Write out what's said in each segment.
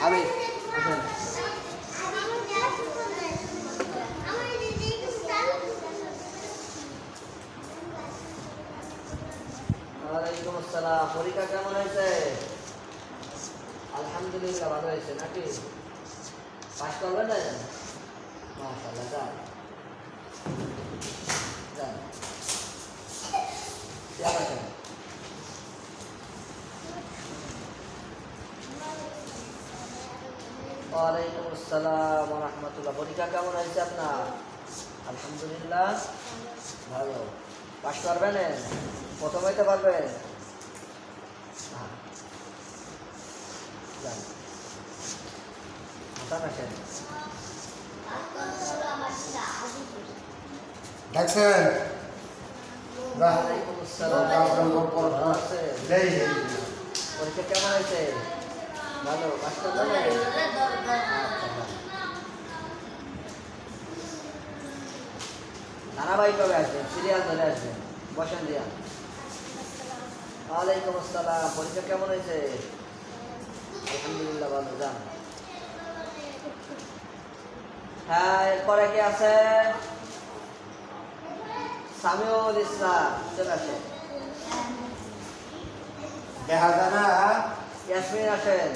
আমি ওয়ালাইকুম আসসালাম। পরীক্ষা কেমন হয়েছে? আলহামদুলিল্লাহ ভালো হয়েছে নাকি? পাস করবেন না? মাশাআল্লাহ, যান যান যান। ওয়ালাইকুম আসসালাম ওয়া রাহমাতুল্লাহ। পরীক্ষা কেমন হয়েছে আপনার? আলহামদুলিল্লাহ ভালো। পাস করবেন? প্রথম হইতে পারবেন? দেখছেন পরীক্ষা কেমন হয়েছে? ভালো। পাস করবেন? নানা ভাই কবে আসবেন? সিরিয়াল ধরে আসবেন, বসেন দিয়া। ওয়ালাইকুম আসসালাম। পরীক্ষা কেমন হয়েছে? আলহামদুলিল্লাহ ভালো, যান। হ্যাঁ, এরপরে কি আছে? সামিউল ইসলাম, চলে আসেন। দেখা যায় না? ইয়াসমিন আসেন।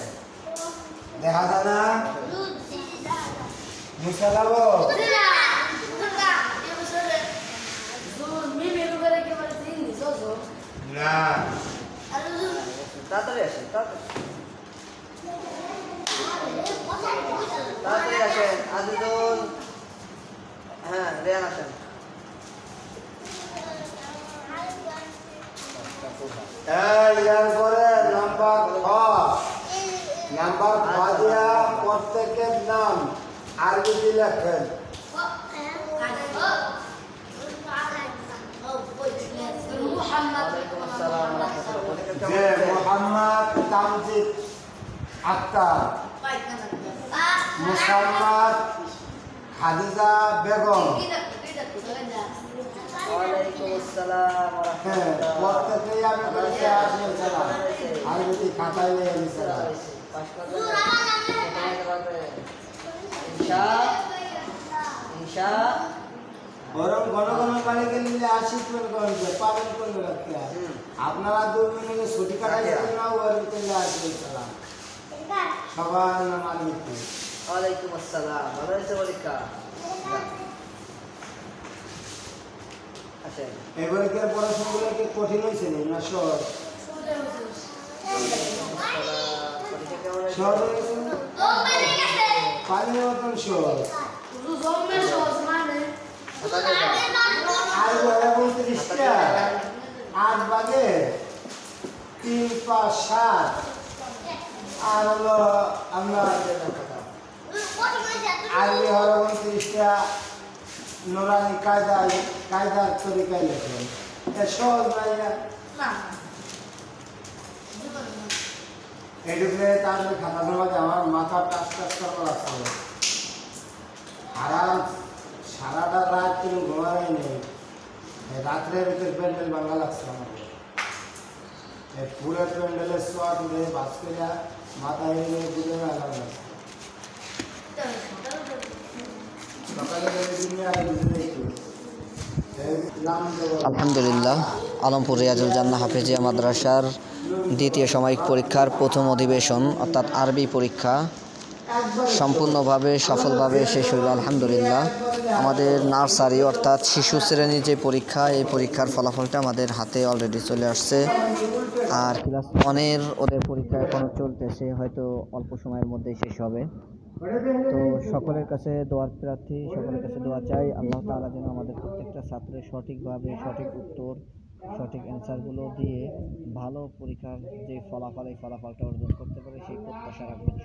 দেখা যায় না? মুসালাবো না, তাড়াতাড়ি আসেন, তাড়াতাড়ি আসেন। আজিজুল, হ্যাঁ রেয়ান আসেন। এরপরে নাম্বার খ দিয়া প্রত্যেকের নাম আরবিতে লেখেন। যে মোহাম্মদ তামজিদ আক্তার, মুসাম্মদ খাদিজা বেগম। ওয়ালাইকুম আসসালাম ওয়া হ্যাঁ, রাহমাতুল্লাহ। প্রত্যেকেই আমি বলেছি আসসালাম। আরবিতে খাতায় লিখে দিয়েছিলাম। পাস করবেন? ইনশা বরং ঘন ঘন পানি গেলে আসিবেন করবে পালন করবে রাখতে। আপনারা 2 মিনিটে ছুটি কাটাইছেন না, ওর ভিতরে আসবে সালাম। সবার নাম আরবিতে। ওয়ালাইকুম আসসালাম। ভালো হয়েছে পরীক্ষা? আসেন। এবারে কি পড়াশোনাগুলো কি কঠিন হয়েছে না সহজ? পরীক্ষা কেমন হয়েছে? সহজ হয়েছে? পানির মতন সহজ। আর 29টা 8 ভাগে 3, 5, 7 আর হলো আমরা আরবি হলো 29টা নুরানি কায়দার তরিকায় লেখেন। সহজ নাই না? এটুকুলে তারপরে খাতা ধরবা আমার মাথা টাচ করা লাগছে। আরাম সারাটা রাত তুমি ঘুমাই নেই। রাত্রের ভিতরে প্যান্ডেল ভাঙা লাগছে আমাকে। পুরো প্যান্ডেলের সোয়াট উঠে বাস করে মাথায় নিয়ে ঘুরে মেলা লাগছে। সকালে আলহামদুলিল্লাহ, আলমপুর রিয়াজুল জান্নাহ হাফেজিয়া মাদ্রাসার দ্বিতীয় সাময়িক পরীক্ষার প্রথম অধিবেশন অর্থাৎ আরবি পরীক্ষা সম্পূর্ণভাবে সফলভাবে শেষ হইল আলহামদুলিল্লাহ। আমাদের নার্সারি অর্থাৎ শিশু শ্রেণীর যে পরীক্ষা, এই পরীক্ষার ফলাফলটা আমাদের হাতে অলরেডি চলে আসছে। আর ক্লাস 1-এর ওদের পরীক্ষা এখনও চলতেছে, হয়তো অল্প সময়ের মধ্যেই শেষ হবে। তো সকলের কাছে দোয়ার প্রার্থী, সকলের কাছে দোয়া চাই আল্লাহ তাআলা যেন আমাদের প্রত্যেকটা ছাত্রের সঠিকভাবে সঠিক উত্তর, সঠিক অ্যান্সারগুলো দিয়ে ভালো পরীক্ষার যে ফলাফল, এই ফলাফলটা অর্জন করতে পারে সেই প্রত্যাশা রাখবেন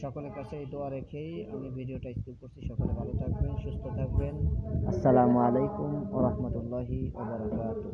সকলের কাছে এই দোয়া রেখেই আমি ভিডিওটা স্কিপ করছি। সকলে ভালো থাকবেন, সুস্থ থাকবেন। আসসালামু আলাইকুম ওয়া রাহমাতুল্লাহি ওয়া বারাকাতুহু।